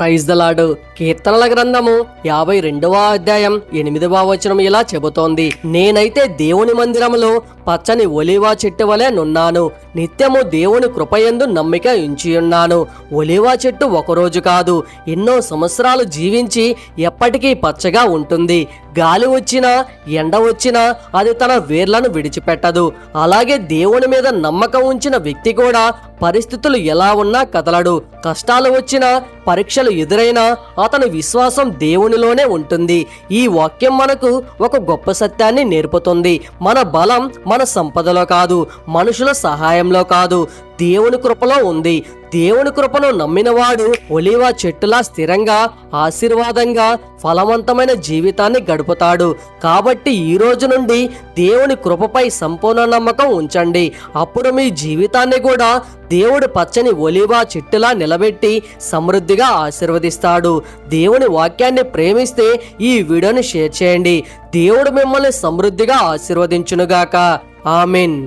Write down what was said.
Praise the lord. కీర్తనల గ్రంథము 52వ అధ్యాయం 8వ వచనం ఇలా చెబుతోంది, నేనైతే దేవుని మందిరములో పచ్చని ఒలీవ చెట్టు వలె నున్నాను, నిత్యము దేవుని కృపయందు నమ్మిక ఉంచియున్నాను. ఒలీవ చెట్టు ఒకరోజు కాదు, ఎన్నో సంవత్సరాలు జీవించి ఎప్పటికీ పచ్చగా ఉంటుంది. గాలి వచ్చినా ఎండ వచ్చినా అది తన వేర్లను విడిచిపెట్టదు. అలాగే దేవుని మీద నమ్మకం ఉంచిన వ్యక్తి కూడా పరిస్థితులు ఎలా ఉన్నా కదలడు. కష్టాలు వచ్చినా పరీక్షలు ఎదురైనా అతని విశ్వాసం దేవునిలోనే ఉంటుంది. ఈ వాక్యం మనకు ఒక గొప్ప సత్యాన్ని నేర్పుతుంది. మన బలం మన సంపదలో కాదు, మనుషుల సహాయంలో కాదు, దేవుని కృపలో ఉంది. దేవుని కృపను నమ్మినవాడు ఒలీవ చెట్టులా స్థిరంగా, ఆశీర్వాదంగా, ఫలవంతమైన జీవితాన్ని గడుపుతాడు. కాబట్టి ఈ రోజు నుండి దేవుని కృపపై సంపూర్ణ నమ్మకం ఉంచండి. అప్పుడు మీ జీవితాన్ని కూడా దేవుడు పచ్చని ఒలీవ చెట్టులా నిలబెట్టి సమృద్ధిగా ఆశీర్వదిస్తాడు. దేవుని వాక్యాన్ని ప్రేమిస్తే ఈ వీడియోని షేర్ చేయండి. దేవుడు మిమ్మల్ని సమృద్ధిగా ఆశీర్వదించునుగాక. ఆమేన్.